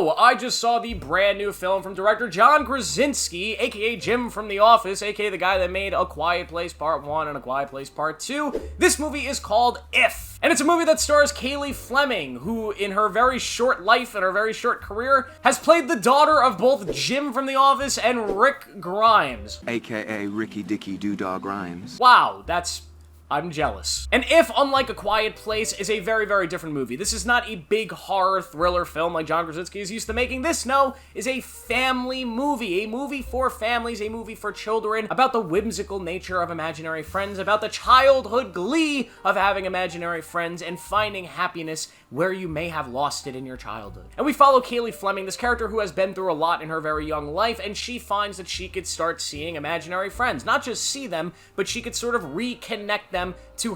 So, I just saw the brand new film from director John Krasinski, aka Jim from The Office, aka the guy that made A Quiet Place Part 1 and A Quiet Place Part 2. This movie is called If. And it's a movie that stars Cailey Fleming, who in her very short life and her very short career has played the daughter of both Jim from The Office and Rick Grimes. AKA Ricky Dicky Doodah Grimes. Wow, I'm jealous. And If, unlike A Quiet Place, is a very, very different movie. This is not a big horror thriller film like John Krasinski is used to making. This, no, is a family movie. A movie for families, a movie for children, about the whimsical nature of imaginary friends, about the childhood glee of having imaginary friends, and finding happiness where you may have lost it in your childhood. And we follow Cailey Fleming, this character who has been through a lot in her very young life, and she finds that she could start seeing imaginary friends. Not just see them, but she could sort of reconnect them to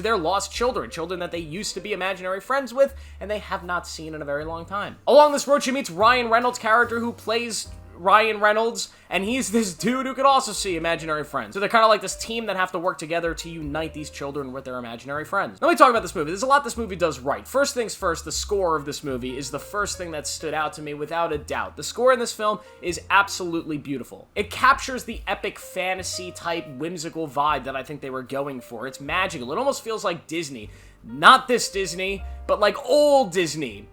their lost children that they used to be imaginary friends with, and they have not seen in a very long time. Along this road, she meets Ryan Reynolds' character, who plays Ryan Reynolds, and he's this dude who could also see imaginary friends. So they're kind of like this team that have to work together to unite these children with their imaginary friends. Let me talk about this movie. There's a lot this movie does right. First things first, the score of this movie is the first thing that stood out to me without a doubt. The score in this film is absolutely beautiful. It captures the epic fantasy type whimsical vibe that I think they were going for. It's magical. It almost feels like Disney. Not this Disney, but like old Disney.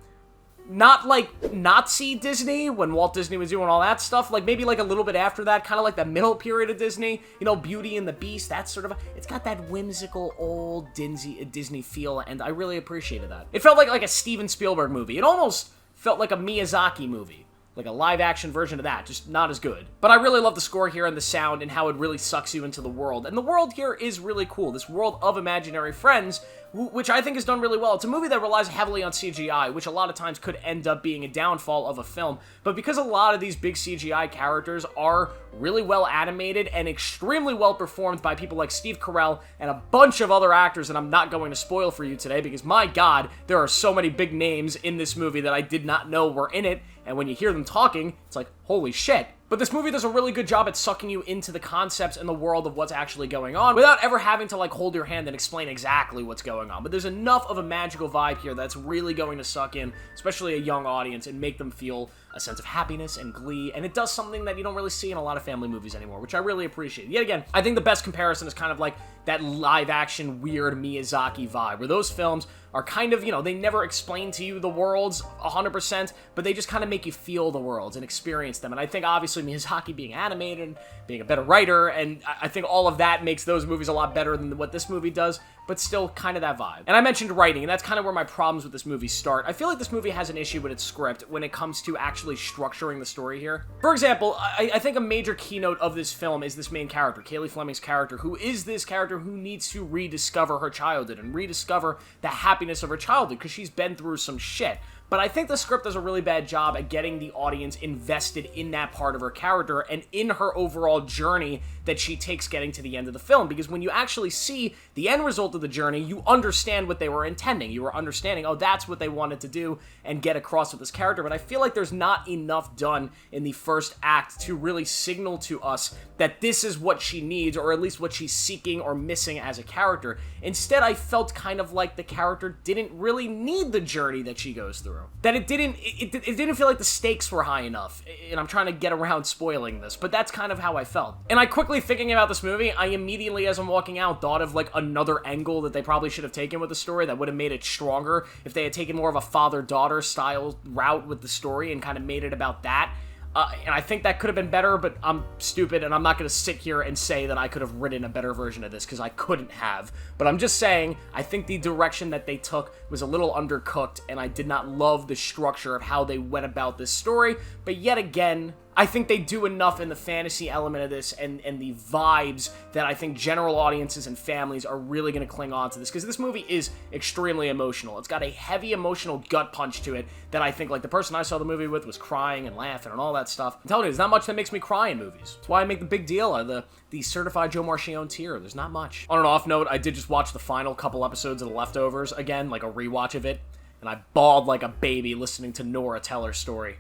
Not like Nazi Disney, when Walt Disney was doing all that stuff, like maybe like a little bit after that, kind of like the middle period of Disney, you know, Beauty and the Beast, that sort of, it's got that whimsical old Disney feel, and I really appreciated that. It felt like a Steven Spielberg movie. It almost felt like a Miyazaki movie. Like a live-action version of that, just not as good. But I really love the score here and the sound and how it really sucks you into the world. And the world here is really cool. This world of imaginary friends, which I think is done really well. It's a movie that relies heavily on CGI, which a lot of times could end up being a downfall of a film. But because a lot of these big CGI characters are really well animated and extremely well performed by people like Steve Carell and a bunch of other actors that I'm not going to spoil for you today, because my God, there are so many big names in this movie that I did not know were in it. And when you hear them talking, it's like, holy shit. But this movie does a really good job at sucking you into the concepts and the world of what's actually going on without ever having to like hold your hand and explain exactly what's going on. But there's enough of a magical vibe here that's really going to suck in, especially a young audience, and make them feel a sense of happiness and glee, and it does something that you don't really see in a lot of family movies anymore, which I really appreciate. Yet again, I think the best comparison is kind of like that live-action, weird Miyazaki vibe, where those films are kind of, you know, they never explain to you the worlds 100%, but they just kind of make you feel the worlds and experience them. And I think, obviously, Miyazaki being animated and being a better writer, and I think all of that makes those movies a lot better than what this movie does, but still kind of that vibe. And I mentioned writing, and that's kind of where my problems with this movie start. I feel like this movie has an issue with its script when it comes to actually structuring the story here. For example, I think a major keynote of this film is this main character, Cailey Fleming's character, who is this character who needs to rediscover her childhood and rediscover the happiness of her childhood because she's been through some shit. But I think the script does a really bad job at getting the audience invested in that part of her character and in her overall journey that she takes getting to the end of the film. Because when you actually see the end result of the journey, you understand what they were intending. You were understanding, oh, that's what they wanted to do and get across with this character. But I feel like there's not enough done in the first act to really signal to us that this is what she needs, or at least what she's seeking or missing as a character. Instead, I felt kind of like the character didn't really need the journey that she goes through. That it didn't feel like the stakes were high enough, and I'm trying to get around spoiling this, but that's kind of how I felt. And I quickly, thinking about this movie, I immediately, as I'm walking out, thought of like another angle that they probably should have taken with the story that would have made it stronger if they had taken more of a father-daughter style route with the story and kind of made it about that. And I think that could have been better, but I'm stupid, and I'm not going to sit here and say that I could have written a better version of this, because I couldn't have. But I'm just saying, I think the direction that they took was a little undercooked, and I did not love the structure of how they went about this story. But yet again, I think they do enough in the fantasy element of this and the vibes that I think general audiences and families are really going to cling on to this, because this movie is extremely emotional. It's got a heavy emotional gut punch to it that I think, like, the person I saw the movie with was crying and laughing and all that stuff. I'm telling you, there's not much that makes me cry in movies. That's why I make the big deal out of the certified Joe Marchione tier. There's not much. On an off note, I did just watch the final couple episodes of The Leftovers again, like a rewatch of it, and I bawled like a baby listening to Nora tell her story.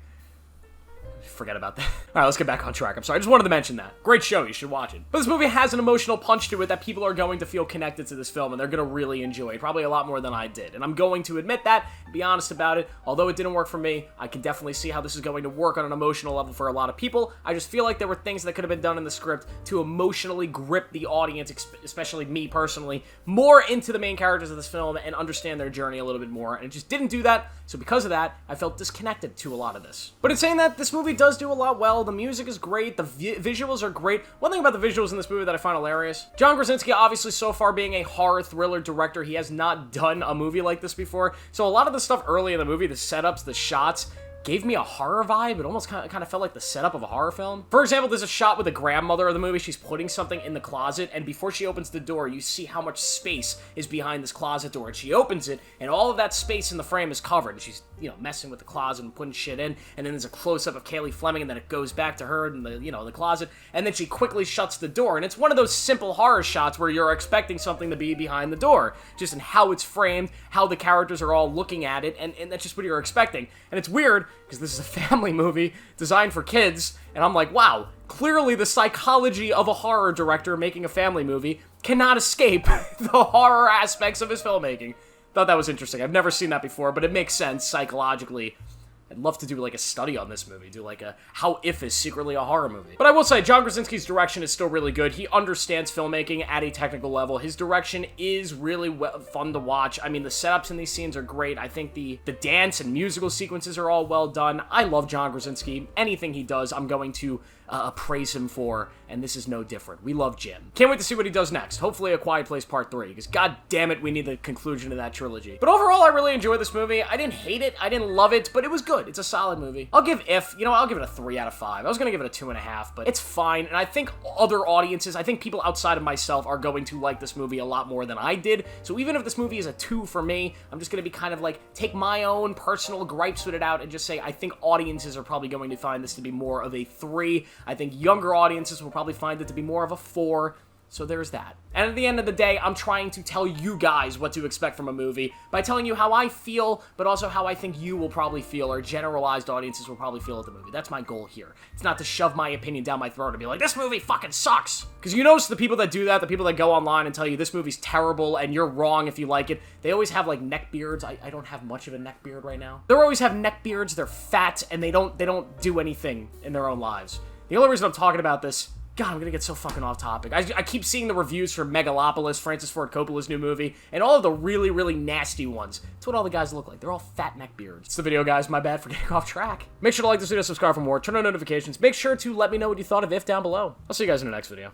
Forget about that. All right, let's get back on track. I'm sorry, I just wanted to mention that. Great show, you should watch it. But this movie has an emotional punch to it that people are going to feel connected to this film, and they're going to really enjoy it, probably a lot more than I did. And I'm going to admit that, and be honest about it. Although it didn't work for me, I can definitely see how this is going to work on an emotional level for a lot of people. I just feel like there were things that could have been done in the script to emotionally grip the audience, especially me personally, more into the main characters of this film and understand their journey a little bit more, and it just didn't do that. So because of that, I felt disconnected to a lot of this. But in saying that, this movie does do a lot well. The music is great. The visuals are great. One thing about the visuals in this movie that I find hilarious, John Krasinski, obviously so far being a horror thriller director, he has not done a movie like this before. So a lot of the stuff early in the movie, the setups, the shots, gave me a horror vibe. It almost kind of felt like the setup of a horror film. For example, there's a shot with the grandmother of the movie. She's putting something in the closet, and before she opens the door, you see how much space is behind this closet door. And she opens it, and all of that space in the frame is covered. And she's, messing with the closet and putting shit in. And then there's a close-up of Kaylee Fleming, and then it goes back to her in the, the closet. And then she quickly shuts the door. And it's one of those simple horror shots where you're expecting something to be behind the door, just in how it's framed, how the characters are all looking at it, and that's just what you're expecting. And it's weird, because this is a family movie designed for kids, and I'm like, wow, clearly the psychology of a horror director making a family movie cannot escape the horror aspects of his filmmaking. Thought that was interesting. I've never seen that before, but it makes sense psychologically. I'd love to do like a study on this movie, do like a how If is secretly a horror movie. But I will say, John Krasinski's direction is still really good. He understands filmmaking at a technical level. His direction is really fun to watch. I mean, the setups in these scenes are great. I think the dance and musical sequences are all well done. I love John Krasinski. Anything he does, I'm going to praise him for, and this is no different. We love Jim. Can't wait to see what he does next. Hopefully A Quiet Place Part 3, because god damn it, we need the conclusion to that trilogy. But overall, I really enjoyed this movie. I didn't hate it, I didn't love it, but it was good. It's a solid movie. I'll give I'll give it a 3 out of 5. I was gonna give it a 2.5, but it's fine, and I think other audiences, I think people outside of myself are going to like this movie a lot more than I did, so even if this movie is a 2 for me, I'm just gonna be kind of like, take my own personal gripes with it out and just say, I think audiences are probably going to find this to be more of a 3. I think younger audiences will probably find it to be more of a 4, so there's that. And at the end of the day, I'm trying to tell you guys what to expect from a movie by telling you how I feel, but also how I think you will probably feel, or generalized audiences will probably feel at the movie. That's my goal here. It's not to shove my opinion down my throat and be like, this movie fucking sucks. Because you notice the people that do that, the people that go online and tell you this movie's terrible and you're wrong if you like it, they always have like neck beards. I don't have much of a neck beard right now. They always have neck beards, they're fat, and they don't do anything in their own lives. The only reason I'm talking about this, God, I'm gonna get so fucking off topic. I keep seeing the reviews for Megalopolis, Francis Ford Coppola's new movie, and all of the really, really nasty ones. That's what all the guys look like. They're all fat neck beards. It's the video, guys. My bad for getting off track. Make sure to like this video, subscribe for more, turn on notifications. Make sure to let me know what you thought of If down below. I'll see you guys in the next video.